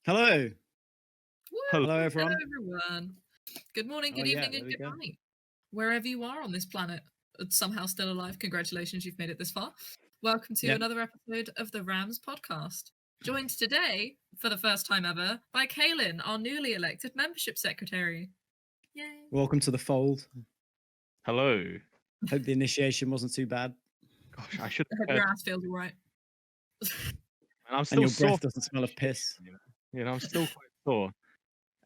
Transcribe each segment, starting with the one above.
Hello. Woo! Hello, Hello, everyone. everyone. Good morning, Oh, good yeah, evening, there and we good go. night. Wherever you are on this planet, somehow still alive, congratulations, you've made it this far. Welcome to Yeah. another episode of the Rams podcast. Joined today, for the first time ever, by Kaylin, our newly elected membership secretary. Yay. Welcome to the fold. Hello. Hope the initiation wasn't too bad Gosh, I should I have hope your ass feels all right. I'm and still your sore. breath doesn't smell of piss. I'm still quite sore.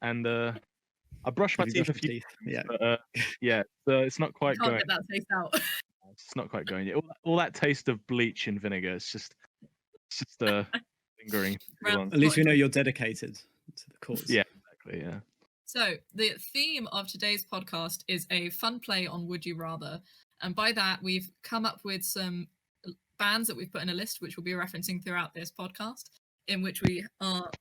And I brushed my Have you teeth a brushed few your teeth? Yeah. times, but yeah, so it's not You quite can't going. get that taste out. It's not quite going yet. All that taste of bleach and vinegar, it's just lingering too long. At least we know you're dedicated to the cause. Yeah, exactly, yeah. So, the theme of today's podcast is a fun play on Would You Rather. And by that, we've come up with some bands that we've put in a list, which we'll be referencing throughout this podcast, in which we are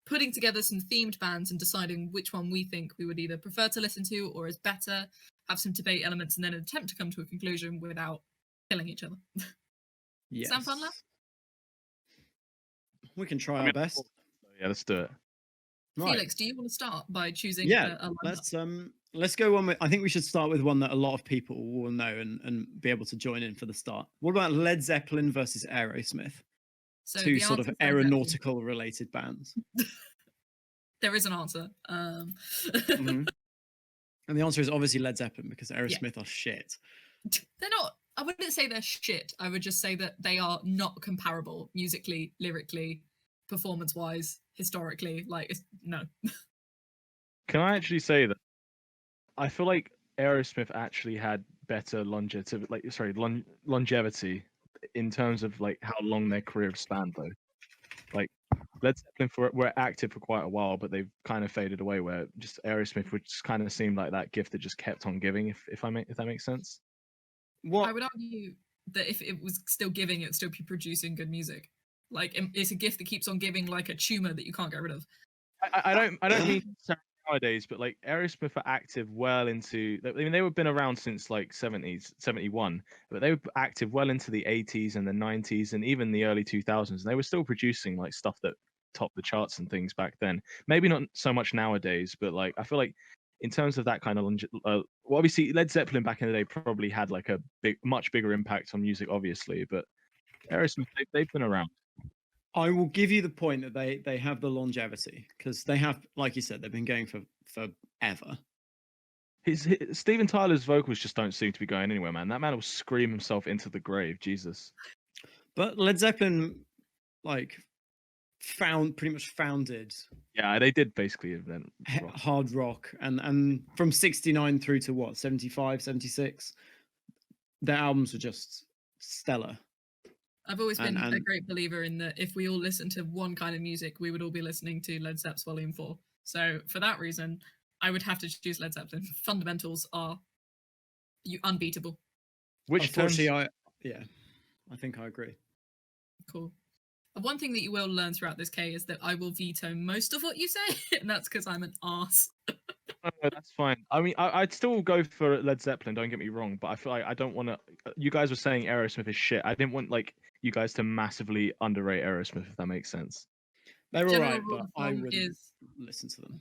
putting together some themed bands and deciding which one we think we would either prefer to listen to or is better, have some debate elements, and then attempt to come to a conclusion without killing each other. Yes. Sound fun, lad? We can try I our mean, best. Yeah, let's do it. Right. Felix, do you want to start by choosing Yeah. a lineup? Let's go one with. I think we should start with one that a lot of people will know and be able to join in for the start. What about Led Zeppelin versus Aerosmith? So Two the sort of answer is Led Zeppelin. aeronautical related bands. There is an answer. Mhm. And the answer is obviously Led Zeppelin because Aerosmith are shit. They're not. I wouldn't say they're shit. I would just say that they are not comparable musically, lyrically, performance-wise, historically. Like, no. Can I actually say that I feel like Aerosmith actually had better longevity in terms of like how long their career spanned though. Like Led Zeppelin were active for quite a while, but they've kind of faded away. Where just Aerosmith would just kind of seem like that gift that just kept on giving. If that makes sense. What I would argue that if it was still giving, it'd still be producing good music. Like, it's a gift that keeps on giving, like a tumor that you can't get rid of. I don't mean nowadays, but like Aerosmith are active well into. I mean, they were been around since like 70s, 71, but they were active well into the 80s and the 90s and even the early 2000s. And they were still producing like stuff that topped the charts and things back then. Maybe not so much nowadays, but like I feel like in terms of that kind of well, obviously Led Zeppelin back in the day probably had like a much bigger impact on music, obviously, but Aerosmith they've been around. I will give you the point that they have the longevity because they have, like you said, they've been going for ever. Steven Tyler's vocals just don't seem to be going anywhere, man. That man will scream himself into the grave. Jesus. But Led Zeppelin, like, pretty much founded. Yeah, they did basically invent rock. Hard rock, and from 69 through to what 75, 76, their albums were just stellar. I've always been a great believer in that if we all listened to one kind of music, we would all be listening to Led Zepp's Volume 4. So for that reason, I would have to choose Led Zeppelin. Fundamentals are unbeatable. Which Unfortunately, I think I agree. Cool. One thing that you will learn throughout this, K, is that I will veto most of what you say, and that's because I'm an arse. No, that's fine. I mean, I'd still go for Led Zeppelin. Don't get me wrong, but I feel like I don't want to. You guys were saying Aerosmith is shit. I didn't want like you guys to massively underrate Aerosmith, if that makes sense. They're all right, General but I thumb wouldn't is listen to them.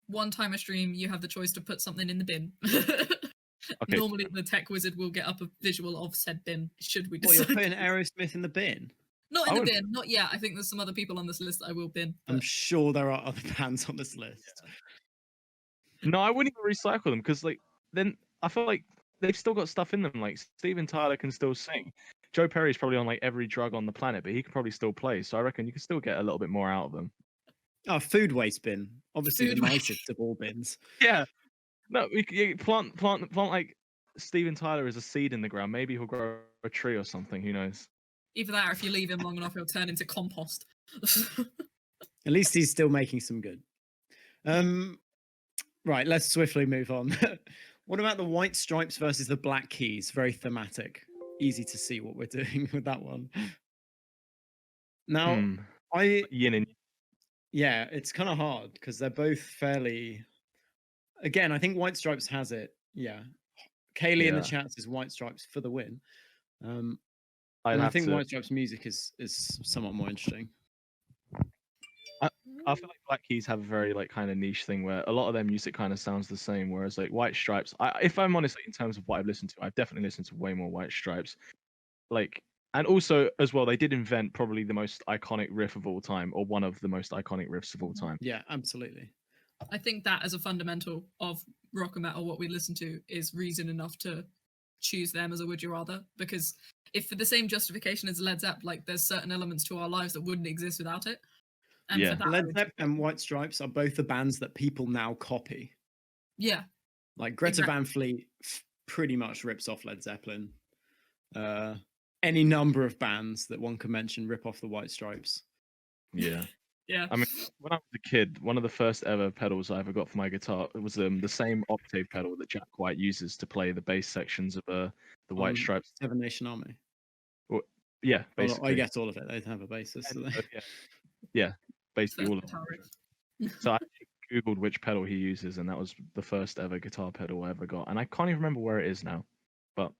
one time a stream, you have the choice to put something in the bin. Okay. Normally, the tech wizard will get up a visual of said bin. Should we What, decide? you're putting Aerosmith in the bin? Not in the bin, not yet. I think there's some other people on this list I will bin. I'm sure there are other bands on this list. No, I wouldn't even recycle them because like then I feel like they've still got stuff in them. Like Steven Tyler can still sing. Joe Perry's probably on like every drug on the planet, but he can probably still play. So I reckon you can still get a little bit more out of them. Oh, food waste bin. Obviously Food the waste. nicest of all bins. Yeah. No, you plant like Steven Tyler as a seed in the ground. Maybe he'll grow a tree or something. Who knows? Either that, or if you leave him long enough, he'll turn into compost. At least he's still making some good. Right, let's swiftly move on. What about the White Stripes versus the Black Keys? Very thematic. Easy to see what we're doing with that one. Now, Yin and yeah, it's kind of hard because they're both fairly. Again, I think White Stripes has it. Yeah, Kaylee in the chat says White Stripes for the win. And I think White Stripes music is somewhat more interesting. I feel like Black Keys have a very like kind of niche thing where a lot of their music kind of sounds the same. Whereas like White Stripes, if I'm honest, like, in terms of what I've listened to, I've definitely listened to way more White Stripes. Like, and also as well, they did invent probably the most iconic riff of all time, or one of the most iconic riffs of all time. Yeah, absolutely. I think that as a fundamental of rock and metal, what we listen to is reason enough to choose them as a would you rather. Because if for the same justification as Led Zepp, like there's certain elements to our lives that wouldn't exist without it. And Yeah. for that, Led Zepp and White Stripes are both the bands that people now copy. yeah, Like Greta Exactly. Van Fleet pretty much rips off Led Zeppelin. Any number of bands that one can mention rip off the White Stripes. Yeah. yeah. I mean, when I was a kid, one of the first ever pedals I ever got for my guitar was the same octave pedal that Jack White uses to play the bass sections of the White Stripes. Seven Nation Army. Yeah, Well, basically. I guess all of it. They have a bassist. So yeah, basically First all of guitar it. riff. So I googled which pedal he uses, and that was the first ever guitar pedal I ever got. And I can't even remember where it is now, but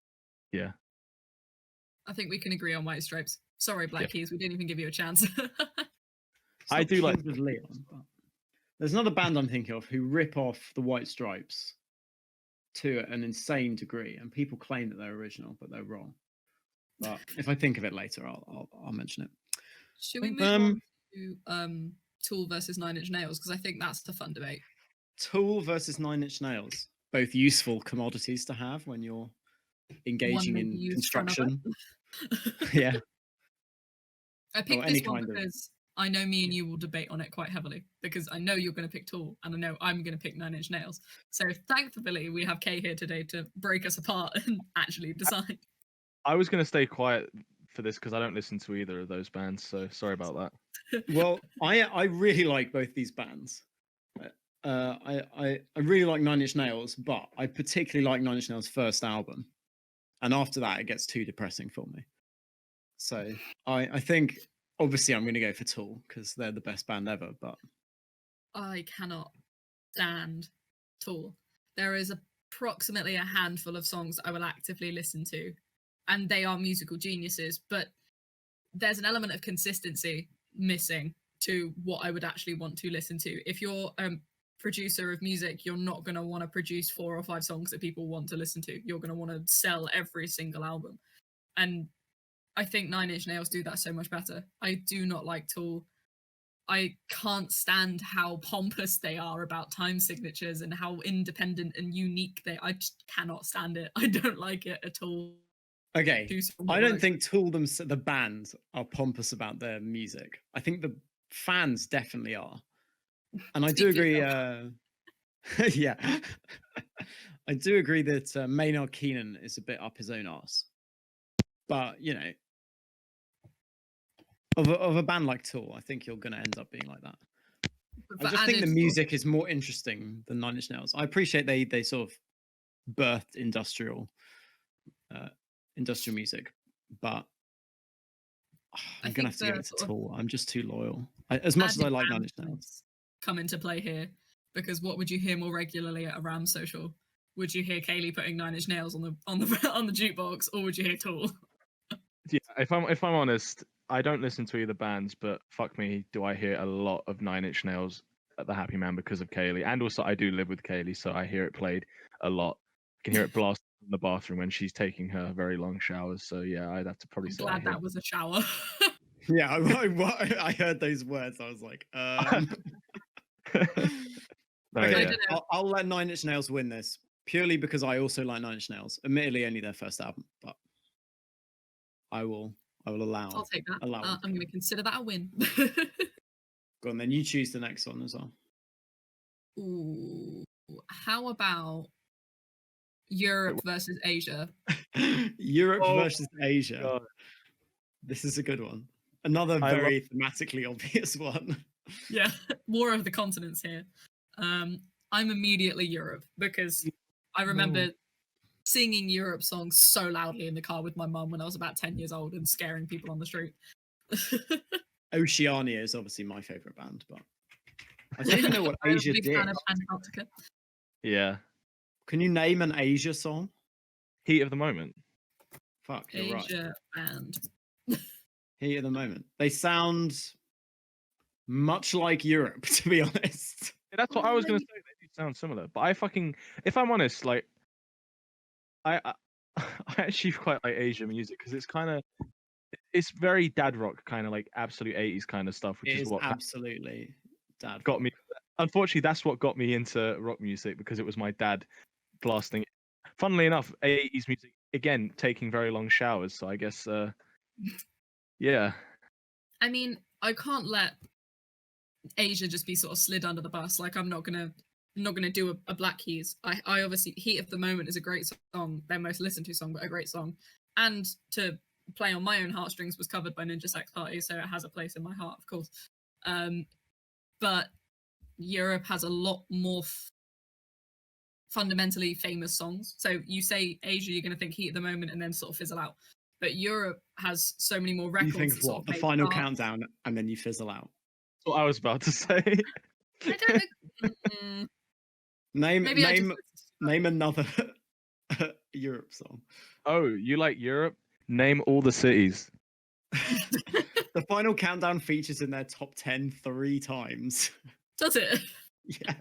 yeah. I think we can agree on White Stripes. Sorry, Black Keys, we didn't even give you a chance. I do like Kings of Leon. But there's another band I'm thinking of who rip off the White Stripes to an insane degree, and people claim that they're original, but they're wrong. But if I think of it later, I'll mention it. Should we move on to Tool versus Nine Inch Nails? Because I think that's the fun debate. Tool versus Nine Inch Nails, both useful commodities to have when you're engaging in construction. Yeah. I picked this one because I know me and you will debate on it quite heavily, because I know you're going to pick Tool and I know I'm going to pick Nine Inch Nails. So thankfully we have Kay here today to break us apart and actually decide. I was going to stay quiet for this because I don't listen to either of those bands, so sorry about that. Well, I really like both these bands. I really like Nine Inch Nails, but I particularly like Nine Inch Nails' first album, and after that it gets too depressing for me. So I think obviously I'm going to go for Tool because they're the best band ever. But I cannot stand Tool. There is approximately a handful of songs I will actively listen to, and they are musical geniuses, but there's an element of consistency missing to what I would actually want to listen to. If you're a producer of music, you're not going to want to produce 4 or 5 songs that people want to listen to. You're going to want to sell every single album. And I think Nine Inch Nails do that so much better. I do not like Tool. I can't stand how pompous they are about time signatures and how independent and unique I just cannot stand it. I don't like it at all. Okay, I don't think Tool the band are pompous about their music. I think the fans definitely are, and I do agree. Yeah, I do agree that Maynard Keenan is a bit up his own arse. But you know, of a band like Tool, I think you're going to end up being like that. I just think the music is more interesting than Nine Inch Nails. I appreciate they sort of birthed industrial music, but I'm gonna have to give it to Tool. I'm just too loyal. As much as I like Nine Inch Nails, come into play here, because what would you hear more regularly at a Ram social? Would you hear Kaylee putting Nine Inch Nails on the jukebox, or would you hear Tool? Yeah, if I'm honest, I don't listen to either bands, but fuck me, do I hear a lot of Nine Inch Nails at the Happy Man because of Kaylee, and also I do live with Kaylee, so I hear it played a lot. I can hear it blast in the bathroom when she's taking her very long showers. So yeah, I'd have to probably say. Glad that was a shower. Yeah, I heard those words. I was like, Okay, I'll let Nine Inch Nails win this purely because I also like Nine Inch Nails. Admittedly, only their first album, but I will allow. I'll take that. I'm going to consider that a win. Go on, then you choose the next one as well. Ooh, how about Europe versus Asia? Europe versus Asia. God. This is a good one. Another very thematically obvious one. Yeah, more of the continents here. I'm immediately Europe because I remember singing Europe songs so loudly in the car with my mum when I was about 10 years old and scaring people on the street. Oceania is obviously my favorite band, but I don't even know what Asia did. Fan of Antarctica. Yeah. Can you name an Asia song? Heat of the Moment. Fuck, you're Asia band. Heat of the Moment. They sound Much like Europe, to be honest. Yeah, that's what I was gonna say. They do sound similar, but if I'm honest, like I I actually quite like Asia music because it's very dad rock, kind of like absolute 80s kind of stuff, which It is is what absolutely dad got rock. me. Unfortunately, that's what got me into rock music because it was my dad blasting it. Funnily enough, 80s music again, taking very long showers. So I guess, yeah. I mean, I can't let Asia just be sort of slid under the bus. Like I'm not gonna do a Black Keys. I obviously Heat of the Moment is a great song, their most listened to song, but a great song. And to play on my own heartstrings was covered by Ninja Sex Party, so it has a place in my heart, of course. But Europe has a lot more fundamentally famous songs. So you say Asia, you're going to think Heat of the Moment and then sort of fizzle out. But Europe has so many more records. You think that of sort what? of The made final charts. countdown, and then you fizzle out. That's what I was about to say. I don't know. Name another Europe song. Oh, you like Europe? Name all the cities. The final countdown features in their top 10 3 times. Does it? Yeah.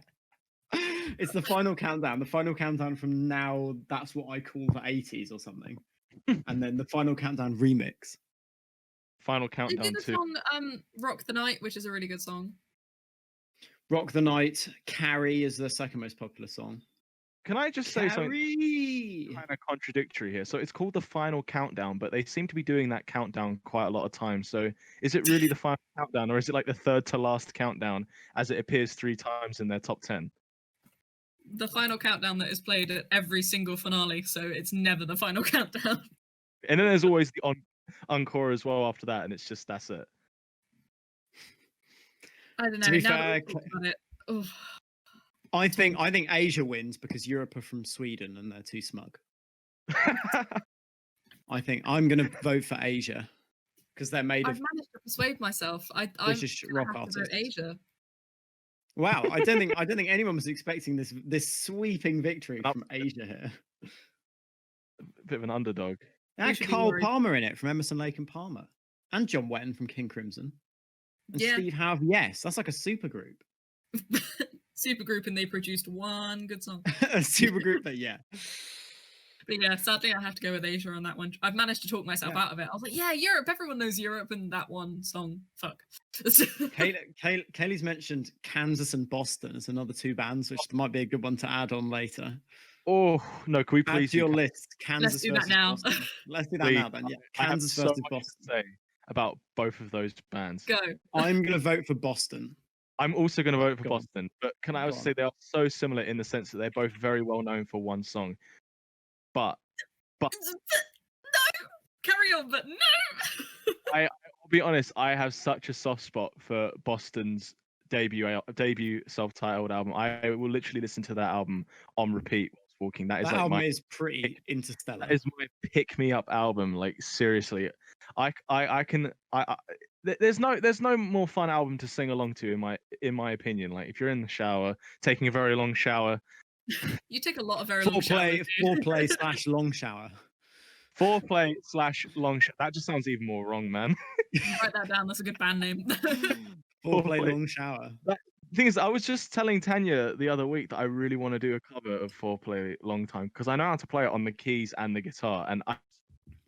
It's the final countdown. The final countdown from now, that's what I call the 80s or something. And then the final countdown remix. Final They countdown did the 2. song Rock the Night, which is a really good song. Rock the Night, Carry is the second most popular song. Can I just say something Carry! kind of contradictory here? So it's called the final countdown, but they seem to be doing that countdown quite a lot of times. So is it really the final countdown, or is it like the third to last countdown as it appears 3 times in their top 10? The final countdown that is played at every single finale, so it's never the final countdown. And then there's always the encore as well after that, and it's just that's it. I don't know. To be now fair, that we've talked about it, oh. I think Asia wins because Europe are from Sweden and they're too smug. I think I'm going to vote for Asia because they're made I've of managed to persuade myself. British rock have to vote artists. Asia. Wow, I don't think anyone was expecting this sweeping victory from Asia here. A bit of an underdog. It had Carl Palmer in it from Emerson, Lake and Palmer, and John Wetton from King Crimson, and Steve Howe. Yes, that's like a super group. Super group, and they produced one good song. A super group that, yeah. But yeah, sadly, I have to go with Asia on that one. I've managed to talk myself out of it. I was like, yeah, Europe. Everyone knows Europe, and that one song. Fuck. Kaylee's mentioned Kansas and Boston as another 2 bands, which might be a good one to add on later. Oh no! Can we please add to your list? Kansas Let's do that now. Boston. Let's do that now then. Yeah, Kansas I have versus so much Boston. to say about both of those bands. Go. I'm going to vote for Boston. I'm also going to vote for Go Boston, on. but can I also say they are so similar in the sense that they're both very well known for one song. But no, carry on, but no. I'll be honest, I have such a soft spot for Boston's debut self-titled album. I will literally listen to that album on repeat whilst walking. That album is pretty interstellar. That is my pick-me-up album. Like seriously, there's no more fun album to sing along to in my opinion. Like if you're in the shower, taking a very long shower. You take a lot of very long showers. Foreplay / long shower. Foreplay / long shower. That just sounds even more wrong, man. Write that down. That's a good band name. Foreplay long shower. The thing is, I was just telling Tanya the other week that I really want to do a cover of Foreplay Long Time because I know how to play it on the keys and the guitar, and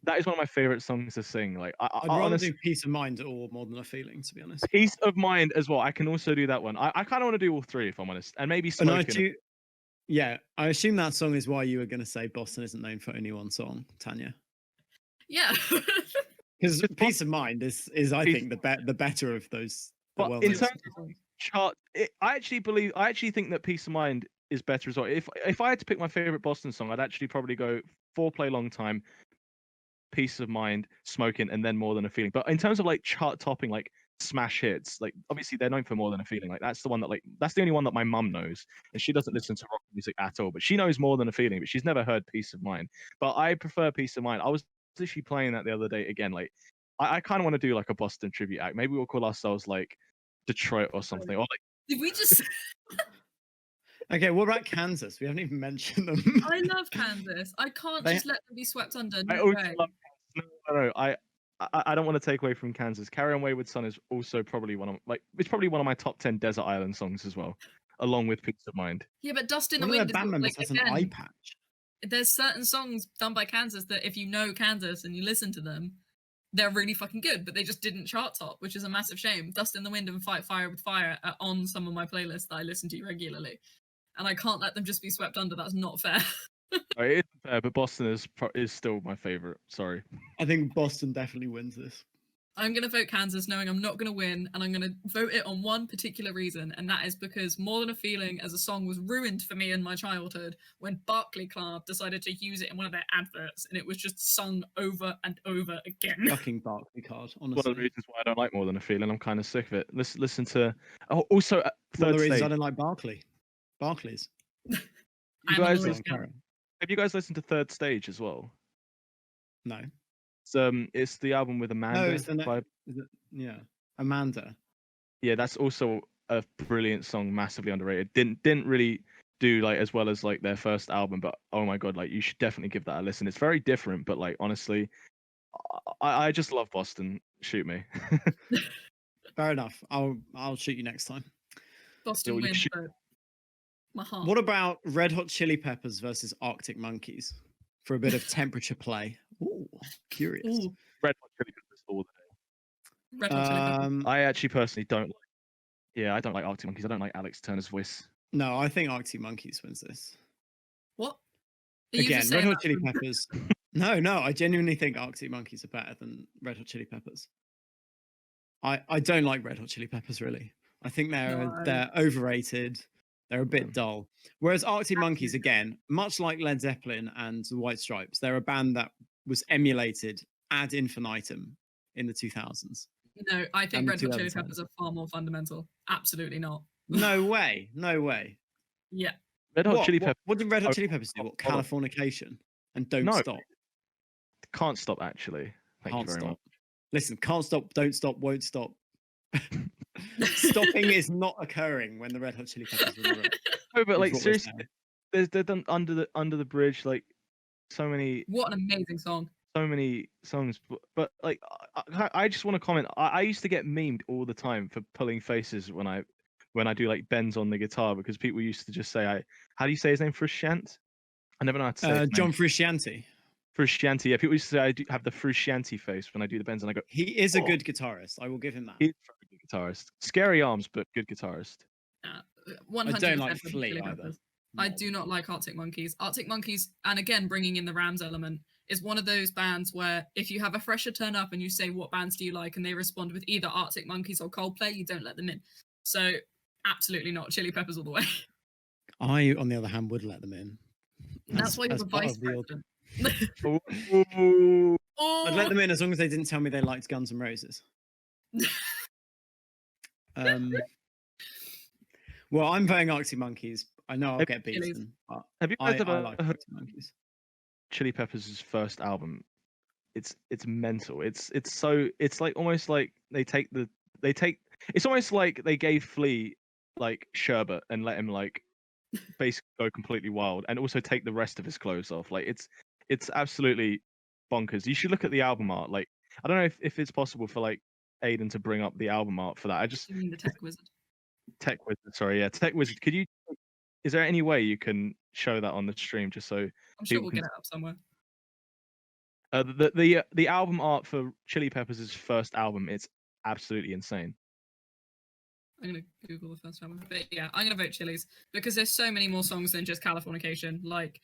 that is one of my favorite songs to sing. Like I'd rather do Peace of Mind or More Than a Feeling, to be honest. Peace of Mind as well. I can also do that one. I kind of want to do all 3 if I'm honest, and maybe Smoking. Yeah, I assume that song is why you were going to say Boston isn't known for only one song, Tanya. Yeah. Because Peace of Mind is I think the better of those. But in terms of chart, I actually think that Peace of Mind is better as well. If I had to pick my favorite Boston song, I'd actually probably go Foreplay Long Time, Peace of Mind, Smoking, and then More Than a Feeling. But in terms of like chart topping, like smash hits, like obviously they're known for More Than a Feeling. Like that's the one that that's the only one that my mum knows, and she doesn't listen to rock music at all. But she knows More Than a Feeling, but she's never heard Peace of Mind. But I prefer Peace of Mind. I was actually playing that the other day again. Like I kind of want to do like a Boston tribute act. Maybe we'll call ourselves like Detroit or something. Or like did we just? Okay, what about Kansas? We haven't even mentioned them. I love Kansas. I can't just let them be swept under. No I always way. love Kansas. No. I don't want to take away from Kansas. Carry On Wayward Son is also probably it's probably one of my top 10 desert island songs as well, along with Peace of Mind. Yeah, but Dust in the One of Wind their is band members like, has an eye again, patch. there's certain songs done by Kansas that if you know Kansas and you listen to them, they're really fucking good, but they just didn't chart top, which is a massive shame. Dust in the Wind and Fight Fire with Fire are on some of my playlists that I listen to regularly, and I can't let them just be swept under. That's not fair. It isn't fair, but Boston is still my favorite. Sorry. I think Boston definitely wins this. I'm going to vote Kansas knowing I'm not going to win, and I'm going to vote it on one particular reason, and that is because More Than a Feeling as a song was ruined for me in my childhood when Barclay Club decided to use it in one of their adverts, and it was just sung over and over again. Fucking Barclay card, honestly. One of the reasons why I don't like More Than a Feeling. I'm kind of sick of it. Listen to. Oh, also, One of Third the reasons Stage. I don't like Barclays. You I'm guys a listen- Lloyd fan. Have you guys listened to Third Stage as well? No. It's the album with Amanda. Is it, yeah, Amanda. Yeah, that's also a brilliant song, massively underrated. Didn't really do like as well as like their first album, but oh my god, like you should definitely give that a listen. It's very different, but like honestly, I just love Boston. Shoot me. Fair enough. I'll shoot you next time. Boston You wins, should- but my heart. What about Red Hot Chili Peppers versus Arctic Monkeys for a bit of temperature play? Ooh, curious. Ooh, Red Hot Chili Peppers all the Red Hot Chili Peppers. day. I actually personally don't like. Yeah, I don't like Arctic Monkeys. I don't like Alex Turner's voice. No, I think Arctic Monkeys wins this. What? Are you Again, just Red saying Hot that Chili from- Peppers. No, I genuinely think Arctic Monkeys are better than Red Hot Chili Peppers. I don't like Red Hot Chili Peppers really. I think No. they're overrated. They're a bit Mm. dull. Whereas Arctic Monkeys, again, much like Led Zeppelin and the White Stripes, they're a band that was emulated ad infinitum in the 2000s. No, I think And the Red Hot Chili 2010s. Peppers are far more fundamental. Absolutely not. No way. No way. Yeah. Red Hot What, Chili what, Peppers what did Red Hot Oh, Chili Peppers do? What, hold on. Californication? And Don't No. Stop. can't stop actually. Thank Can't you very stop. much. Listen, can't stop, don't stop, won't stop. Stopping is not occurring when the Red Hot Chili Peppers were on the road. No, but is like what we're seriously, saying. they've done under the bridge like so many What an amazing song. songs, but like I just want to comment. I used to get memed all the time for pulling faces when I do like bends on the guitar because people used to just say how do you say his name? Frusciante? I never know how to say his name. John Frusciante. Frusciante. Yeah, people used to say I do have the Frusciante face when I do the bends, and I go, He is a Oh. good guitarist. I will give him that. he's a very good guitarist. Scary arms, but good guitarist. 100% I don't like Red Hot Flea Chili either. Peppers. I do not like Arctic Monkeys. Arctic Monkeys, and again, bringing in the Rams element, is one of those bands where if you have a fresher turn up and you say, what bands do you like? And they respond with either Arctic Monkeys or Coldplay, you don't let them in. So, absolutely not. Chili Peppers all the way. I, on the other hand, would let them in. That's why you're as the part vice of the president. Ooh. Oh, I'd let them in as long as they didn't tell me they liked Guns N' Roses. Well, I'm voting Arctic Monkeys. I know I'll get Chili's. beaten. But Have you I guys ever like heard Arctic Monkeys. Chili Peppers' first album? It's mental. It's like almost like it's almost like they gave Flea like sherbet and let him like basically go completely wild and also take the rest of his clothes off. Like it's absolutely bonkers. You should look at the album art. Like I don't know if it's possible for like Aiden to bring up the album art for that. I just You mean the tech wizard? Tech Wizard, sorry, yeah, Tech Wizard. Is there any way you can show that on the stream just so I'm sure people we'll can get it up somewhere. the album art for Chili Peppers' first album, it's absolutely insane. I'm gonna Google the first album, but yeah, I'm gonna vote Chili's because there's so many more songs than just Californication. Like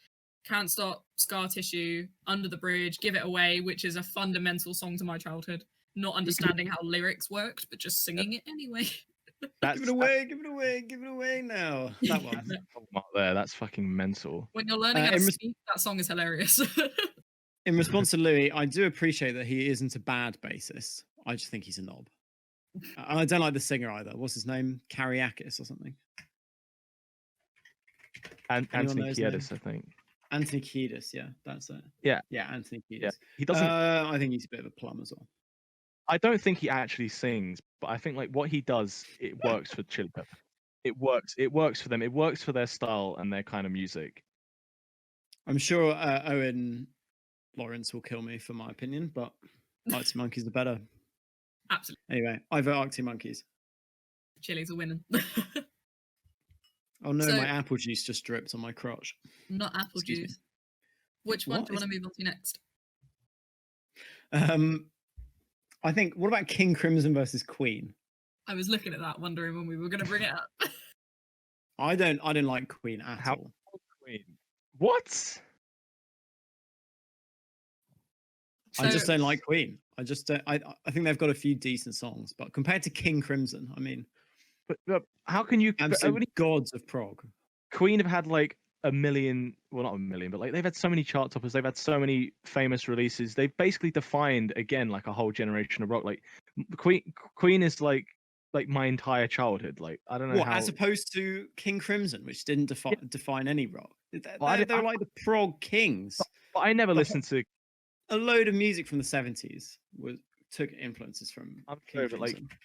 Can't Stop, Scar Tissue, Under the Bridge, Give It Away, which is a fundamental song to my childhood. Not understanding how lyrics worked, but just singing it anyway. That's Give it away, give it away, give it away now. That one. that album art there. That's fucking mental. When you're learning how to in speak, that song is hilarious. In response to Louis, I do appreciate that he isn't a bad bassist. I just think he's a knob. And I don't like the singer either. What's his name? Kariakis or something. And Anyone know Anthony his Kiedis, I think. Anthony Kiedis, yeah, that's it. Yeah. Yeah, Anthony Kiedis. Yeah, he doesn't. I think he's a bit of a plum as well. I don't think he actually sings, but I think like what he does, it works for Chili Pepper. It works. It works for them. It works for their style and their kind of music. I'm sure Owen Lawrence will kill me for my opinion, but Arctic Monkeys are better. Absolutely. Anyway, I vote Arctic Monkeys. Chili's are winning. Oh no, So- my apple juice just dripped on my crotch. Not apple Excuse me. juice. Which one What do you is- want to move on to next? I think. What about King Crimson versus Queen? I was looking at that, wondering when we were going to bring it up. I don't like Queen at How- all. Queen. What? I just So- don't like Queen. I just don't. I think they've got a few decent songs, but compared to King Crimson, I mean, But how can you? absolute gods of prog. Queen have had like a million, well, not a million, but like they've had so many chart toppers. They've had so many famous releases. They've basically defined again like a whole generation of rock. Like Queen is like my entire childhood. Like I don't know What, how. as opposed to King Crimson, which didn't define any rock. Well, I They're like the prog kings. But I never the listened to. A load of music from the 70s took influences from I'm King sorry, but like Crimson.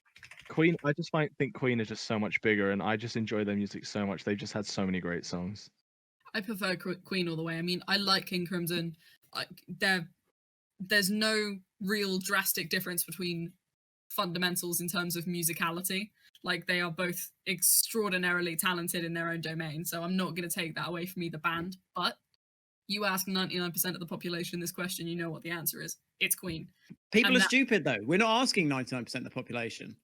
Queen, I just think Queen is just so much bigger, and I just enjoy their music so much. They've just had so many great songs. I prefer Queen all the way. I mean, I like King Crimson. There's no real drastic difference between fundamentals in terms of musicality. Like, they are both extraordinarily talented in their own domain. So I'm not going to take that away from either band. But you ask 99% of the population this question, you know what the answer is. It's Queen. People and are that- stupid, though. We're not asking 99% of the population.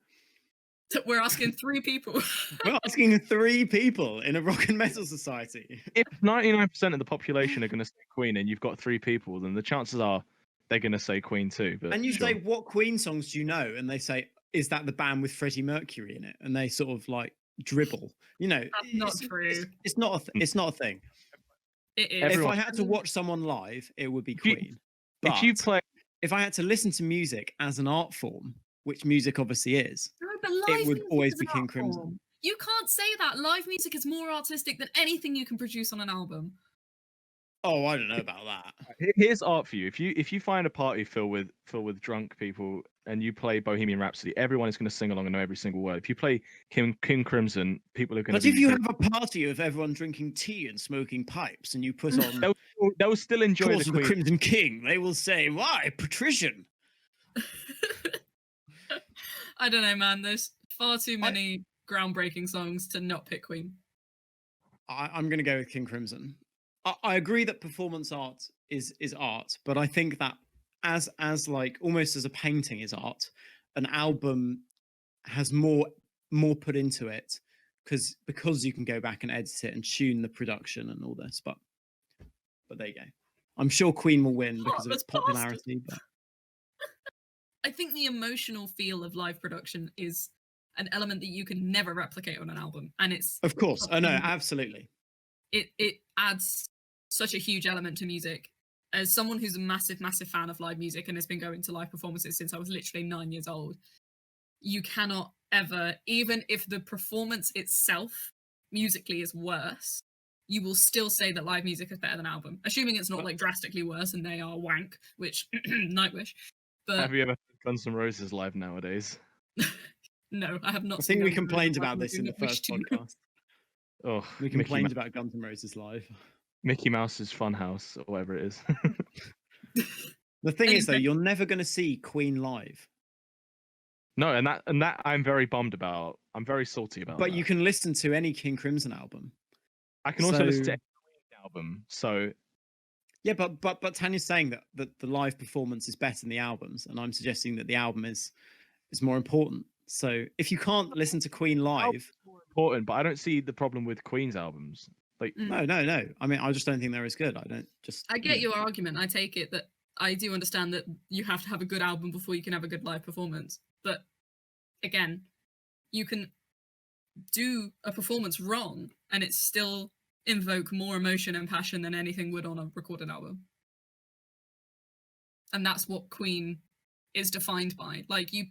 We're asking 3 people. We're asking 3 people in a rock and metal society. If 99% of the population are going to say Queen, and you've got 3 people, then the chances are they're going to say Queen too. But And you sure. say, what Queen songs do you know? And they say, is that the band with Freddie Mercury in it? And they sort of like dribble. You know, That's not true. It's not Mm. a thing. It is. Everyone- If I had to watch someone live, it would be If you- Queen. But if you play, if I had to listen to music as an art form, which music obviously is, No, but live would music always is be an King art Crimson. form. You can't say that. Live music is more artistic than anything you can produce on an album. oh, I don't know about that. here's art for you. If you find a party filled with drunk people and you play Bohemian Rhapsody, everyone is going to sing along and know every single word. If you play King Crimson, people are going to. But if you have a party of everyone drinking tea and smoking pipes, and you put on they'll still enjoy Course the of the Queen. Crimson King, they will say, "Why, patrician?" I don't know, man. There's far too many groundbreaking songs to not pick Queen. I'm going to go with King Crimson. I agree that performance art is art, but I think that as like almost as a painting is art, an album has more put into it because you can go back and edit it and tune the production and all this. But there you go. I'm sure Queen will win because of its Heartless bastard. popularity. But I think the emotional feel of live production is an element that you can never replicate on an album, and it's of course, oh no, something- absolutely. it adds such a huge element to music. As someone who's a massive fan of live music and has been going to live performances since I was literally 9 years old, you cannot ever, even if the performance itself musically is worse, you will still say that live music is better than album, assuming it's not like drastically worse and they are wank, which Nightwish. But Have you ever heard Guns N' Roses live nowadays? no, I have not. I seen think we Guns N' Roses complained live about and this do in the not wish first to. podcast. Oh, We complained about Guns N' Roses live. Mickey Mouse's Funhouse or whatever it is. The thing is, though, Anyway. you're never going to see Queen live, No, and that I'm very bummed about. I'm very salty about. but that. you can listen to any King Crimson album. I can also listen to so- any Queen album. So Yeah, but Tanya's saying that the live performance is better than the albums, and I'm suggesting that the album is more important. So if you can't listen to Queen live, more important, but I don't see the problem with Queen's albums. Like, Mm. no. I mean, I just don't think they're as good. I get your argument. I take it that I do understand that you have to have a good album before you can have a good live performance. But again, you can do a performance wrong and it still invoke more emotion and passion than anything would on a recorded album. And that's what Queen is defined by. Like, you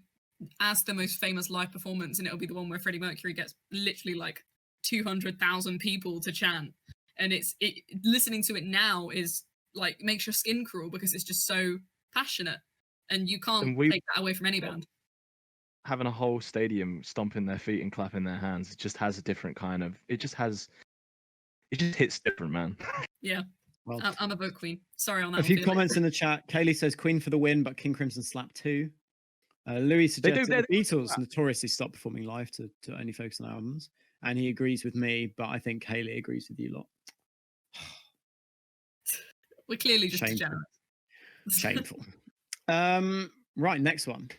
ask the most famous live performance and it'll be the one where Freddie Mercury gets literally like 200,000 people to chant. And listening to it now is like makes your skin crawl because it's just so passionate. And you can't And we- take that away from any band. having a whole stadium stomping their feet and clapping their hands, it just has a different kind of. It just hits different, man. Well, I'm a vote Queen. Sorry on that a one, few Felix. comments in the chat. Kaylee says Queen for the win, but King Crimson slap too. Louis suggests that the Beatles notoriously stopped performing live to only focus on albums, and he agrees with me, but I think Kaylee agrees with you lot. We're clearly just Shameful. degenerates. Shameful. Right, next one.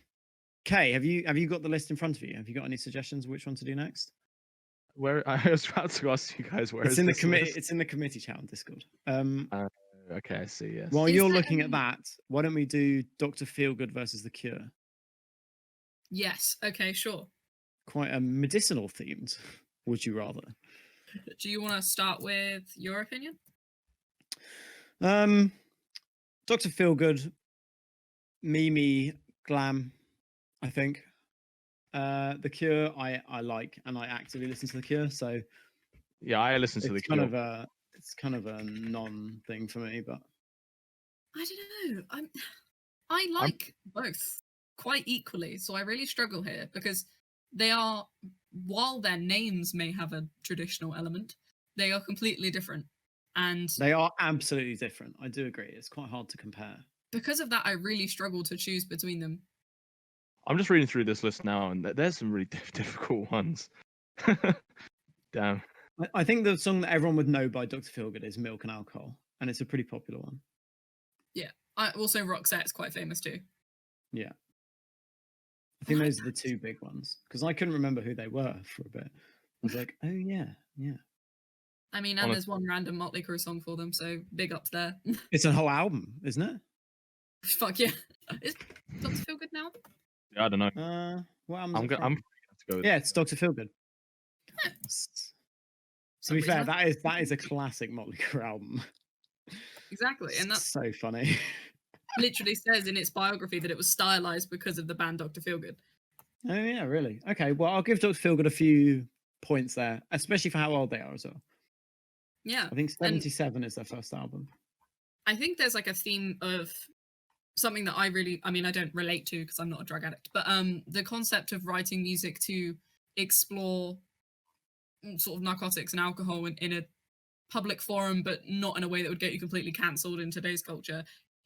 Kay, have you got the list in front of you? Have you got any suggestions of which one to do next? Where I was about to ask you guys where it's is in the this committee. list? It's in the committee chat on Discord. Okay, I see. Yes. While Is you're there looking any- at that, why don't we do Dr. Feelgood versus The Cure? Yes. Okay. Sure. Quite a medicinal themed. Would you rather? Do you want to start with your opinion? Dr. Feelgood, Mimi, Glam, I think. The Cure, I like, and I actively listen to The Cure, so Yeah, I listen to the it's kind of a non-thing for me, but I don't know. I like both quite equally, so I really struggle here because they are, while their names may have a traditional element, they are completely different. And they are absolutely different. I do agree. It's quite hard to compare. because of that, I really struggle to choose between them. I'm just reading through this list now, and there's some really difficult ones. Damn. I think the song that everyone would know by Dr. Feelgood is Milk and Alcohol, and it's a pretty popular one. Yeah. Also, Roxette's quite famous too. Yeah. I think those are the two big ones, because I couldn't remember who they were for a bit. I was like, oh, yeah. I mean, and there's one random Motley Crue song for them, so big ups there. It's a whole album, isn't it? Fuck yeah. Is Dr. Feelgood now? Yeah, I don't know. What I'm album's it going from? to go with Yeah, it's Dr. Feelgood. To be fair, Somebody's that is a classic Motley Crue album. Exactly, and that's so funny. literally says in its biography that it was stylized because of the band Dr. Feelgood. Oh yeah, really? Okay, well I'll give Dr. Feelgood a few points there, especially for how old they are as well. Yeah. I think 77 is their first album. I think there's like a theme of something that I don't relate to because I'm not a drug addict, but the concept of writing music to explore sort of narcotics and alcohol in a public forum, but not in a way that would get you completely cancelled in today's culture,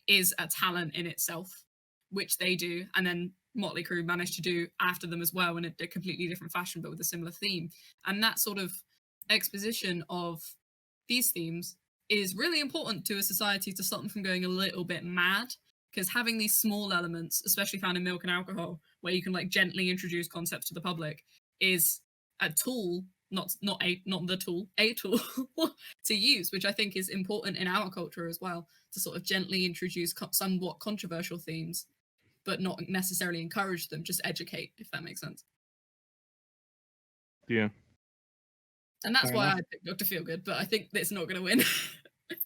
is a talent in itself, which they do, and then Motley Crue managed to do after them as well in a completely different fashion, but with a similar theme. And that sort of exposition of these themes is really important to a society to stop them from going a little bit mad, because having these small elements, especially found in Milk and Alcohol, where you can like gently introduce concepts to the public, is a tool, a tool to use, which I think is important in our culture as well, to sort of gently introduce somewhat controversial themes, but not necessarily encourage them, just educate, if that makes sense. Yeah. And that's Fair why enough. I picked Dr. Feelgood, but I think it's not going to win.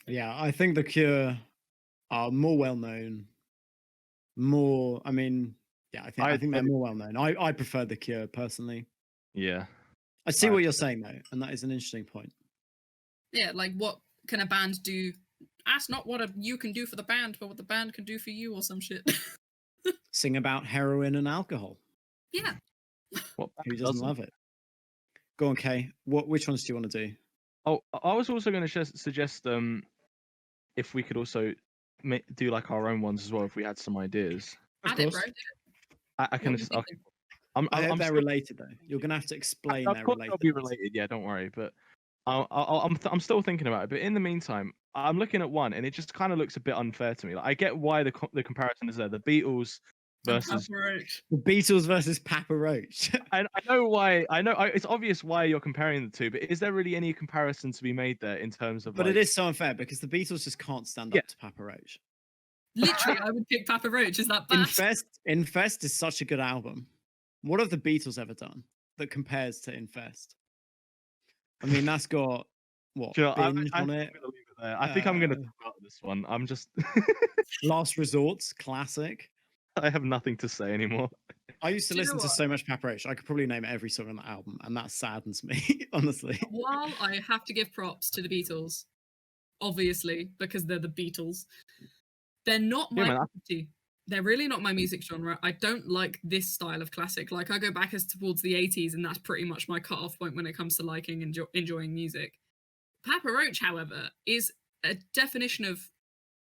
Yeah, I think The Cure are more well known. I think they're more well known. I prefer The Cure personally. Yeah. I see what you're saying though, and that is an interesting point. Yeah, like what can a band do? Ask not what you can do for the band, but what the band can do for you or some shit. Sing about heroin and alcohol. Yeah. Who doesn't love it? Go on, Kay. Which ones do you want to do? Oh, I was also going to suggest if we could also do like our own ones as well if we had some ideas. Of Add it, course. bro. I can. What are you thinking? I hope they're still- related though. You're gonna have to explain Of their course related. they'll be related. Yeah, don't worry. But I'm still thinking about it. But in the meantime, I'm looking at one, and it just kind of looks a bit unfair to me. Like I get why the comparison is there. The Beatles versus Papa Roach. The Beatles versus Papa Roach. I know why. It's obvious why you're comparing the two. But is there really any comparison to be made there in terms of? But like, it is so unfair because the Beatles just can't stand up to Papa Roach. Literally, I would pick Papa Roach. Is that bad? Infest is such a good album. What have the Beatles ever done that compares to Infest? I mean, that's got what Sure, Binge I'm on gonna it. leave it there. I think I'm gonna talk about this one. I'm just. Last Resort, classic. I have nothing to say anymore. I used to Do you know listen to what? so much Papa Roach. I could probably name every song on the album, and that saddens me, honestly. While I have to give props to the Beatles, obviously, because they're the Beatles, they're not my Yeah, man, cup of tea. They're really not my music genre. I don't like this style of classic. Like, I go back as towards the 80s, and that's pretty much my cut-off point when it comes to liking and enjoying music. Papa Roach, however, is a definition of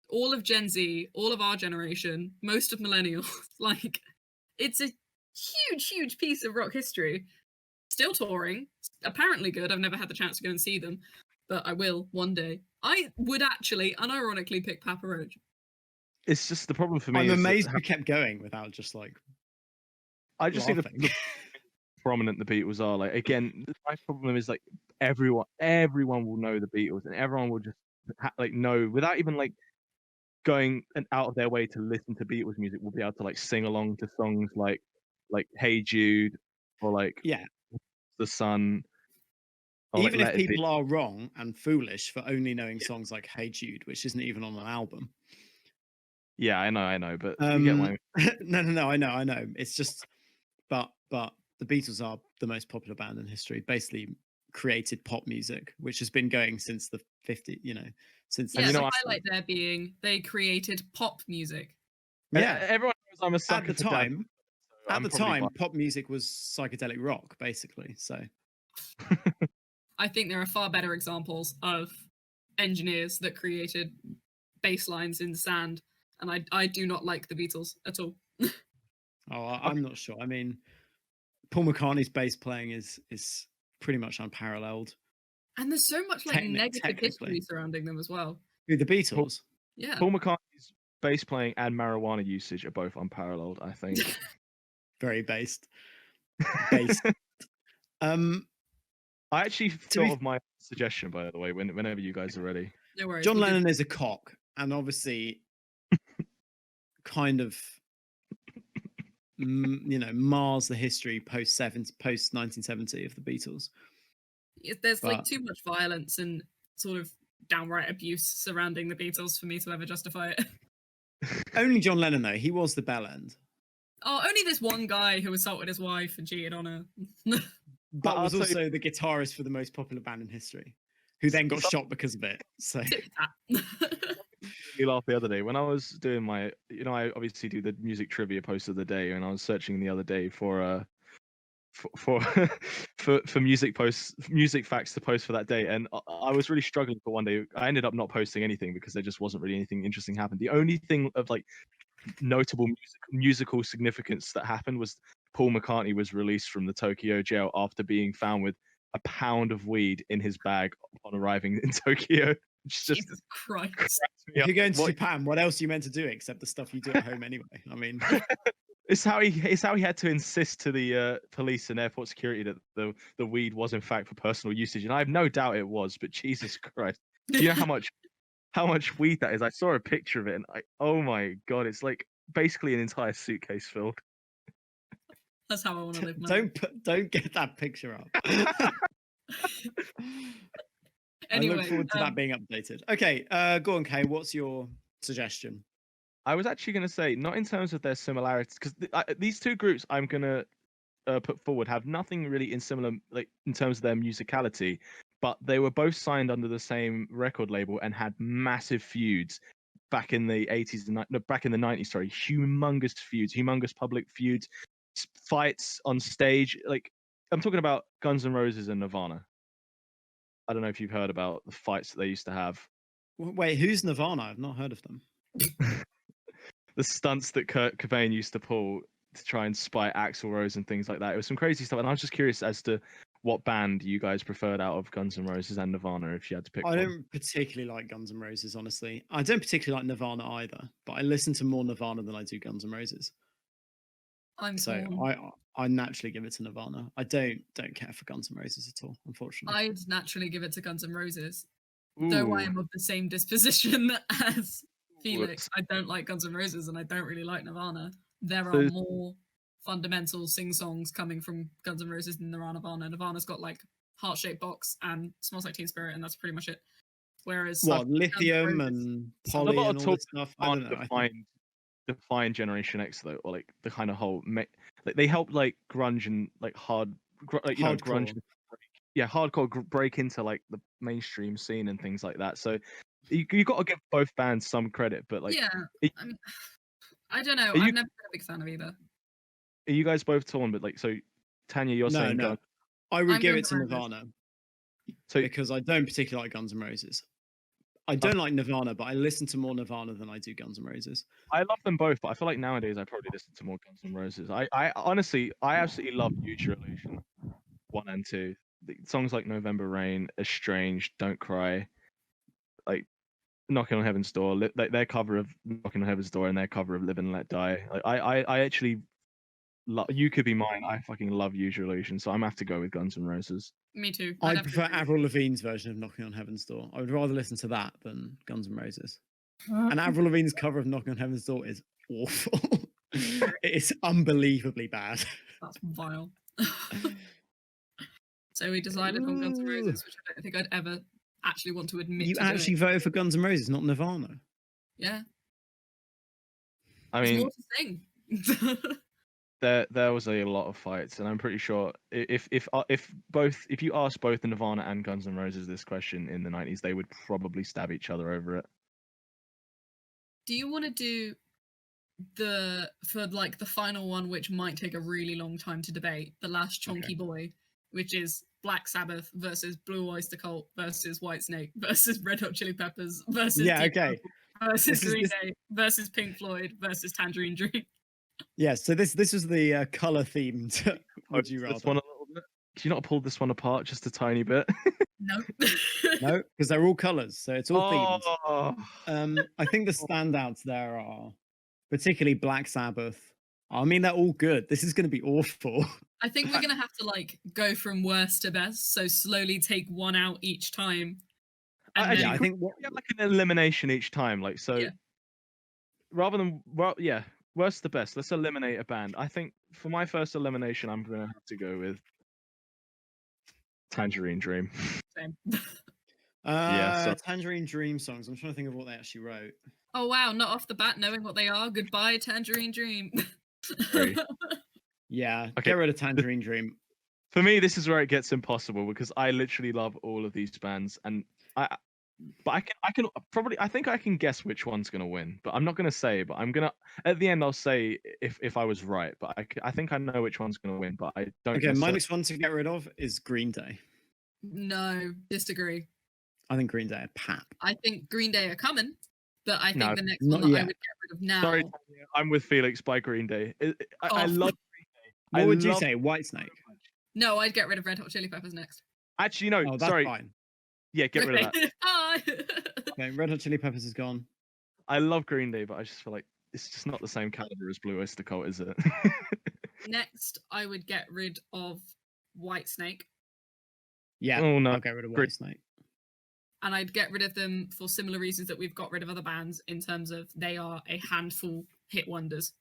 all of Gen Z, all of our generation, most of millennials. Like, it's a huge piece of rock history. Still touring, apparently good. I've never had the chance to go and see them, but I will one day. I would actually, unironically, pick Papa Roach. It's just the problem for me. I'm is that amazed we kept going without just like I just think laughing. the prominent the Beatles are. Like, again, my problem is like everyone will know the Beatles, and everyone will just like know without even like going out of their way to listen to Beatles music. Will be able to like sing along to songs like Hey Jude or like Yeah. The Sun. Or, Even like, if Let It Be. people are wrong and foolish for only knowing songs like Hey Jude, which isn't even on an album. Yeah, I know, but you get my No, I know. It's just, but the Beatles are the most popular band in history. Basically, created pop music, which has been going since the 50s. Since Yeah, you know the what? highlight there being they created pop music. Yeah, everyone knows I'm a sucker at the for Dan, time. so At I'm the probably time, pop music was psychedelic rock, basically. So I think there are far better examples of engineers that created bass lines in sand, and I do not like the Beatles at all. I'm not sure. I mean, Paul McCartney's bass playing is pretty much unparalleled. And there's so much like negative technically. history surrounding them as well. Who, the Beatles? Yeah. Paul McCartney's bass playing and marijuana usage are both unparalleled, I think. Very based. Based. I actually thought of my suggestion, by the way, whenever you guys are ready. No worries. John we'll do- Lennon is a cock, and obviously, kind of, mars the history post 1970 of the Beatles. There's like But- too much violence and sort of downright abuse surrounding the Beatles for me to ever justify it. Only John Lennon, though. He was the bell end. Oh, only this one guy who assaulted his wife and cheated on her. But I'll was tell also the guitarist for the most popular band in history, who then got shot because of it. So You laughed the other day when I was doing my, I obviously do the music trivia post of the day, and I was searching the other day for for music facts to post for that day, and I was really struggling for one day. I ended up not posting anything because there just wasn't really anything interesting happened. The only thing of like notable musical significance that happened was Paul McCartney was released from the Tokyo jail after being found with a pound of weed in his bag upon arriving in Tokyo. Jesus Christ. if you're going to Japan, what else are you meant to do except the stuff you do at home anyway? I mean, it's how he had to insist to the police and airport security that the weed was in fact for personal usage, and I have no doubt it was. But Jesus Christ, do you know how much weed that is? I saw a picture of it, and oh my God, it's like basically an entire suitcase filled. That's how I want to live my life. don't get that picture up. Anyway, I look forward to that being updated. Okay, go on, Kay. What's your suggestion? I was actually going to say, not in terms of their similarities, because these two groups I'm going to put forward have nothing really in similar, like in terms of their musicality, but they were both signed under the same record label and had massive feuds back in the 80s and back in the 90s. Sorry, humongous public feuds, fights on stage. Like, I'm talking about Guns N' Roses and Nirvana. I don't know if you've heard about the fights that they used to have. Wait, who's Nirvana? I've not heard of them. The stunts that Kurt Cobain used to pull to try and spite Axl Rose and things like that. It was some crazy stuff, and I was just curious as to what band you guys preferred out of Guns N' Roses and Nirvana, if you had to pick one. I don't particularly like Guns N' Roses, honestly. I don't particularly like Nirvana either, but I listen to more Nirvana than I do Guns N' Roses. So I naturally give it to Nirvana. I don't care for Guns N' Roses at all, unfortunately. I'd naturally give it to Guns N' Roses, though I am of the same disposition as Felix. I don't like Guns N' Roses and I don't really like Nirvana. There are more fundamental sing-songs coming from Guns N' Roses than there are Nirvana. Nirvana's got like Heart-Shaped Box and Smells Like Teen Spirit, and that's pretty much it. Whereas Lithium and Polly and all this stuff. I don't know. Define Generation X though, or like the kind of whole like they help like grunge and like hard, like grunge, hardcore break into like the mainstream scene and things like that. So you got to give both bands some credit, but like I mean, I don't know. I've never been a big fan of either. Are you guys both torn? But like, so Tanya, you're saying no. I would give it to Guns N' Nirvana because I don't particularly like Guns N' Roses. I don't like Nirvana, but I listen to more Nirvana than I do Guns N' Roses. I love them both, but I feel like nowadays I probably listen to more Guns N' Roses. I honestly, I absolutely love Future Illusion 1 and 2. The songs like November Rain, Estranged, Don't Cry, like Knocking on Heaven's Door, like their cover of Knocking on Heaven's Door and their cover of Live and Let Die. Like I actually love You Could Be Mine. I fucking love Future Illusion, so I'm gonna have to go with Guns N' Roses. Me too. I prefer Avril Lavigne's version of Knocking on Heaven's Door. I would rather listen to that than Guns N' Roses. And Avril Lavigne's cover of Knocking on Heaven's Door is awful. It is unbelievably bad. That's vile. So we decided on Guns N' Roses, which I don't think I'd ever actually want to admit. You to actually voted for Guns N' Roses, not Nirvana. Yeah. I There's mean, more to sing. there was a lot of fights, and I'm pretty sure if you ask both Nirvana and Guns N' Roses this question in the 90s, they would probably stab each other over it. Do you want to do the final one, which might take a really long time to debate, the last chonky boy, which is Black Sabbath versus Blue Oyster Cult versus Whitesnake versus Red Hot Chili Peppers versus Deep Purple versus Green Day versus Pink Floyd versus Tangerine Dream? Yeah, so this is the color themed. Would you rather? This one a little bit? Do you not pull this one apart just a tiny bit? No. No, because they're all colors, so it's all Oh. themed. I think the standouts there are particularly Black Sabbath. I mean, they're all good. This is going to be awful. I think we're gonna have to go from worst to best, so slowly take one out each time. And Actually, then- I think we have like an elimination each time, Yeah. rather than worst to best. Let's eliminate a band. I think for my first elimination, I'm gonna have to go with Tangerine Dream. Same. So Tangerine Dream songs. I'm trying to think of what they actually wrote. Oh wow, not off the bat knowing what they are. Goodbye, Tangerine Dream. Great. Yeah, Okay. get rid of Tangerine Dream. For me, this is where it gets impossible because I literally love all of these bands, and I think I can guess which one's gonna win, but I'm not gonna say. But I'm gonna at the end I'll say if I was right, but I think I know which one's gonna win, but I don't. Okay, my next one to get rid of is Green Day. No, disagree. I think Green Day are pap. I think Green Day are coming, but I think No, the next not one that I yet. would get rid of now. Sorry, Tanya, I'm with Felix by Green Day. I Oh. love Green Day. What I would you love- say, Whitesnake? No, I'd get rid of Red Hot Chili Peppers next. Actually, no. Oh, that's sorry. fine. Yeah, get rid of that. Bye. Okay, Red Hot Chili Peppers is gone. I love Green Day, but I just feel like it's just not the same caliber as Blue Oyster Cult, is it? Next, I would get rid of Whitesnake, Yeah, Oh, no. I'll get rid of Green- Whitesnake. and I'd get rid of them for similar reasons that we've got rid of other bands in terms of they are a handful hit wonders.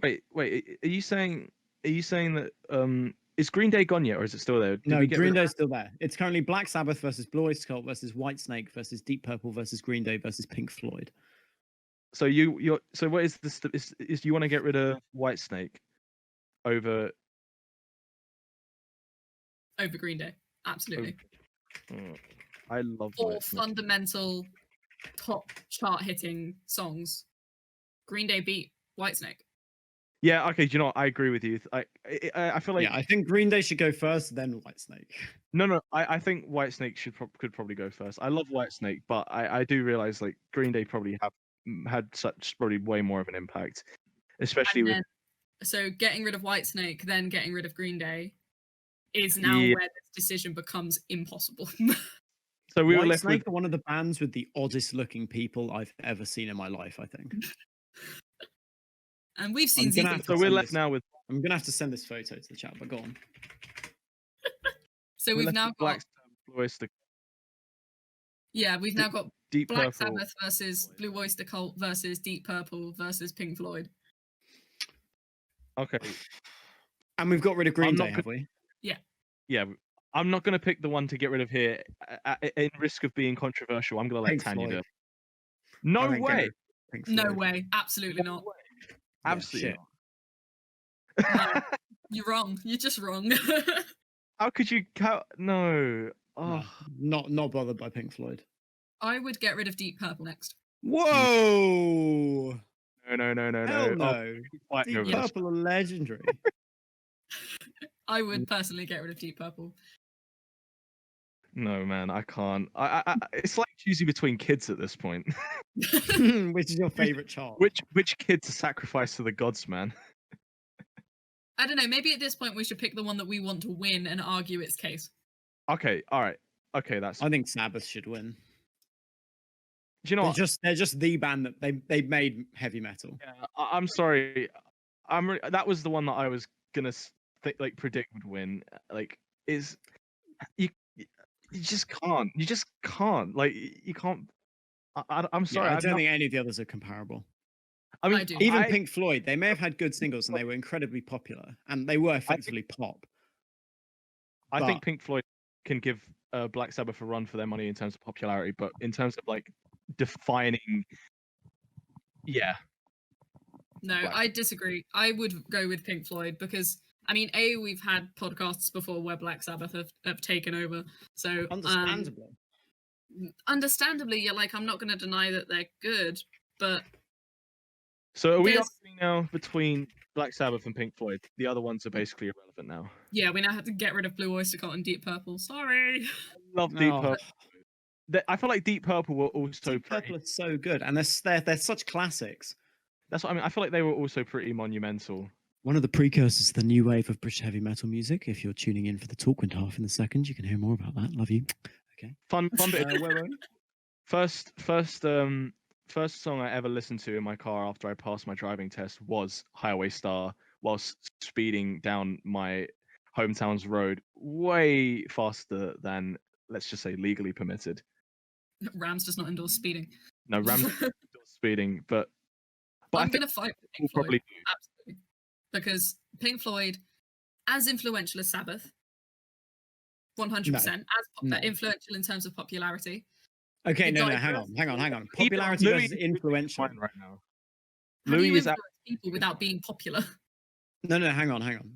Wait. Are you saying that is Green Day gone yet, or is it still there? Did No, we get Green rid of- Day's still there. It's currently Black Sabbath versus Blue Oyster Cult versus Whitesnake versus Deep Purple versus Green Day versus Pink Floyd. So so what is this? Is you want to get rid of Whitesnake over? Over Green Day, absolutely. Oh, I love Or Whitesnake. fundamental top chart hitting songs. Green Day beat Whitesnake. Yeah. Okay. Do you know what? I agree with you. I feel like Yeah, I think Green Day should go first, then Whitesnake. no. I think Whitesnake could probably go first. I love Whitesnake, but I do realize like Green Day probably had such probably way more of an impact, especially And with. then, so getting rid of Whitesnake, then getting rid of Green Day, is now Yeah. where this decision becomes impossible. So we were left with Whitesnake are one of the bands with the oddest looking people I've ever seen in my life, I think. And we've I'm seen gonna Zeke. have to So we're send left this- now with. I'm going to have to send this photo to the chat, but go on. So we're we've left now with got Black Sabbath, Blue Oyster, we've now got Deep Black Purple. Sabbath versus Blue Oyster Cult versus Deep Purple versus Pink Floyd. Okay. And we've got rid of Green I'm Day, not have we? Yeah, I'm not going to pick the one to get rid of here in risk of being controversial. I'm going to let Pink Tanya do Floyd. it. No I think get way. rid of Pink No Floyd. way, absolutely not. Yeah, Absolutely shit. not. No, you're wrong. You're just wrong. How could you count? No. Oh. No, not bothered by Pink Floyd. I would get rid of Deep Purple next. Whoa! No. Hell Oh, no. fighting Deep over this. Purple are legendary. I would personally get rid of Deep Purple. No, man, I can't. It's like choosing between kids at this point. Which is your favorite child? Which kid to sacrifice to the gods, man? I don't know. Maybe at this point we should pick the one that we want to win and argue its case. Okay, all right. Okay, that's. I think Sabbath should win. Do you know what? They're just the band that they made heavy metal. Yeah, I'm sorry. That was the one that I was gonna predict would win. Like, is you just can't. You just can't. Like, you can't. I'm sorry. I don't think any of the others are comparable. I mean, I do. Even Pink Floyd, they may have had good singles and they were incredibly popular, and they were effectively pop. I think Pink Floyd can give Black Sabbath a run for their money in terms of popularity, but in terms of like defining, yeah. No, I disagree. I would go with Pink Floyd because I mean, we've had podcasts before where Black Sabbath have taken over, so understandably, yeah, like I'm not going to deny that they're good, but so are we arguing now between Black Sabbath and Pink Floyd? The other ones are basically irrelevant now. Yeah, we now have to get rid of Blue Oyster Cult and Deep Purple. Sorry. I love Deep Purple. I feel like Deep Purple were also Deep Purple is so good, and they're such classics. That's what I mean. I feel like they were also pretty monumental. One of the precursors to the new wave of British heavy metal music. If you're tuning in for the Talkwind half in a second, you can hear more about that. Love you. Okay. Fun bit. First song I ever listened to in my car after I passed my driving test was Highway Star whilst speeding down my hometown's road way faster than, let's just say, legally permitted. Rams does not endorse speeding. No, Rams endorse speeding, but I'm going to fight for Pink Floyd. Absolutely. Because Pink Floyd, as influential as Sabbath, 100%, as influential in terms of popularity. Okay, no, hang on. Popularity versus influential. Right now. How do you influence people without being popular? No, hang on.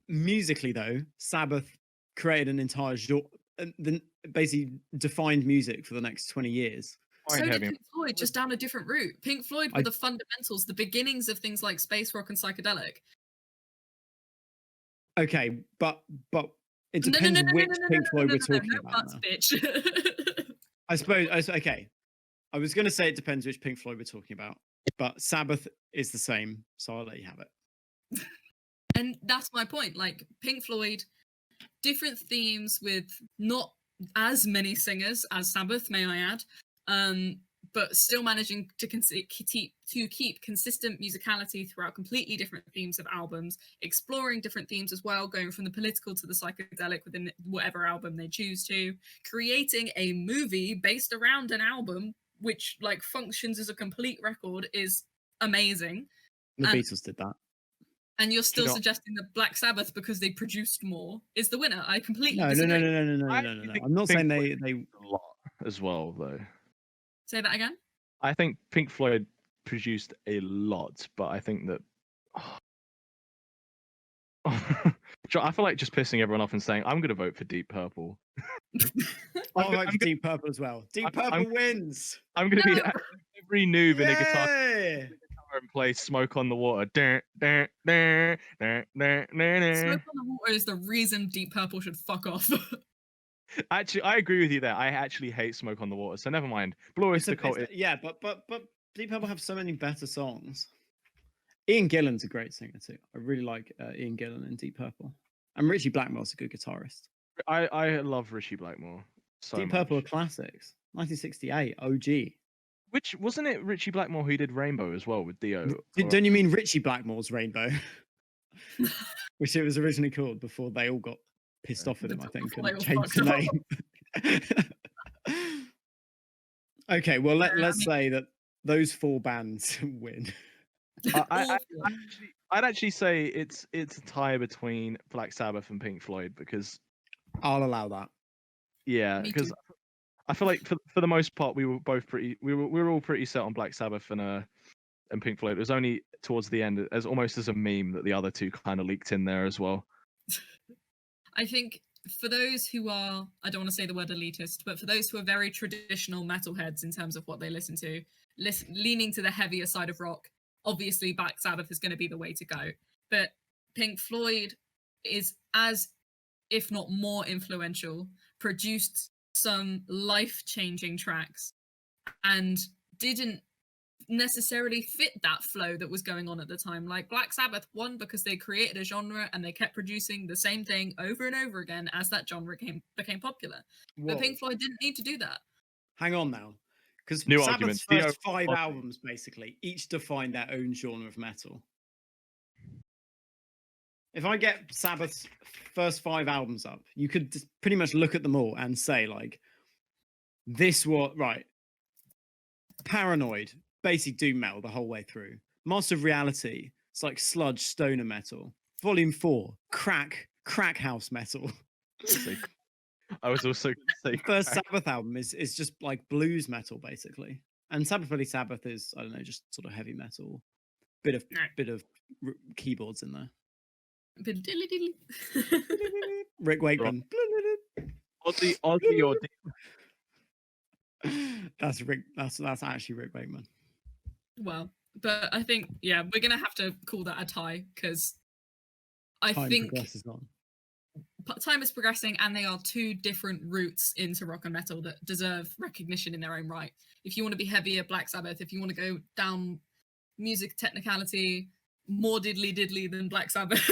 Musically, though, Sabbath created an entire genre, basically defined music for the next 20 years. So did Pink Floyd, just down a different route. Pink Floyd were the fundamentals, the beginnings of things like space rock and psychedelic. Okay, but it depends which Pink Floyd we're talking about. Bitch. I suppose. Okay, I was going to say it depends which Pink Floyd we're talking about, but Sabbath is the same, so I'll let you have it. And that's my point. Like Pink Floyd, different themes with not as many singers as Sabbath, may I add, but still managing to keep consistent musicality throughout completely different themes of albums, exploring different themes as well, going from the political to the psychedelic within whatever album they choose to, creating a movie based around an album which like functions as a complete record is amazing. The Beatles did that. And you're still suggesting that Black Sabbath, because they produced more, is the winner. I completely no. disagree. No. I'm not saying they a lot as well, though. Say that again? I think Pink Floyd produced a lot, but I think that I feel like just pissing everyone off and saying I'm going to vote for Deep Purple. I'll vote for Deep Purple as well. Deep Purple wins. I'm going to be every noob in a guitar and play "Smoke on the Water." Smoke on the Water is the reason Deep Purple should fuck off. Actually, I agree with you there. I actually hate "Smoke on the Water," so never mind. Blue Oyster Cult. Yeah, but Deep Purple have so many better songs. Ian Gillan's a great singer too. I really like Ian Gillan in Deep Purple, and Richie Blackmore's a good guitarist. I love Richie Blackmore. Deep Purple are classics. 1968 OG. Which wasn't it Richie Blackmore who did Rainbow as well with Dio? Don't you mean Richie Blackmore's Rainbow? Which it was originally called before they all got pissed off with him, I think, and changed the name. Okay, well let's say that those four bands win. I'd actually say it's a tie between Black Sabbath and Pink Floyd because I'll allow that. Yeah, because I feel like for the most part we were all pretty set on Black Sabbath and Pink Floyd. It was only towards the end, as almost as a meme, that the other two kind of leaked in there as well. I think for those who are, I don't want to say the word elitist, but for those who are very traditional metalheads in terms of what they listen to, leaning to the heavier side of rock, obviously Black Sabbath is going to be the way to go. But Pink Floyd is as, if not more influential, produced some life-changing tracks and didn't necessarily fit that flow that was going on at the time. Like Black Sabbath won because they created a genre and they kept producing the same thing over and over again as that genre became popular. But Whoa. Pink Floyd didn't need to do that. Hang on now. Because New Sabbath's argument. first 5 Dio- albums, basically, each define their own genre of metal. If I get Sabbath's first 5 albums up, you could just pretty much look at them all and say, like, this was, right, Paranoid, basically doom metal the whole way through. Master of Reality, it's like sludge stoner metal. Volume 4, crack house metal. I was also going to say The first Sabbath album is just like blues metal, basically. And Sabbath Bloody Sabbath is, I don't know, just sort of heavy metal. Bit of keyboards in there. Bit dilly dilly. Rick Wakeman. Aussie or That's Rick. That's actually Rick Wakeman. Well, but I think we're gonna have to call that a tie because I Time think progresses on. time is progressing and they are two different routes into rock and metal that deserve recognition in their own right. If you want to be heavier, Black Sabbath. If you want to go down music technicality, more diddly than Black Sabbath,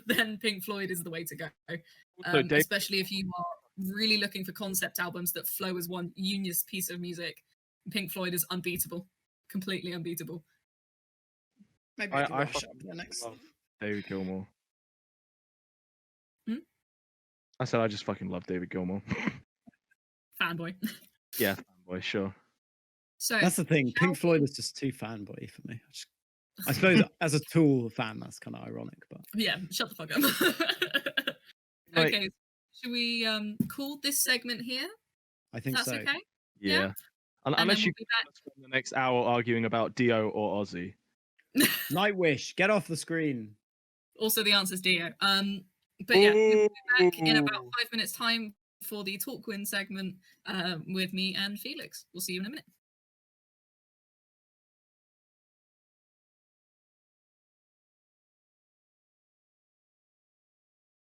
then Pink Floyd is the way to go. Especially if you are really looking for concept albums that flow as one unious piece of music. Pink Floyd is unbeatable, completely unbeatable. Maybe I can rush up the next. love David Gilmour. Hmm? I said I just fucking love David Gilmour. Fanboy. Yeah, fanboy, sure. So That's the thing. Pink Floyd is just too fanboy for me. I suppose as a Tool fan, that's kind of ironic, but yeah, shut the fuck up. Okay, should we call this segment here? I think That's so. okay. Yeah. And Unless then you we'll be back. spend the next hour arguing about Dio or Ozzy. Nightwish, get off the screen. Also, the answer is Dio. But yeah, we'll be back in about 5 minutes' time for the Talk Win segment with me and Felix. We'll see you in a minute.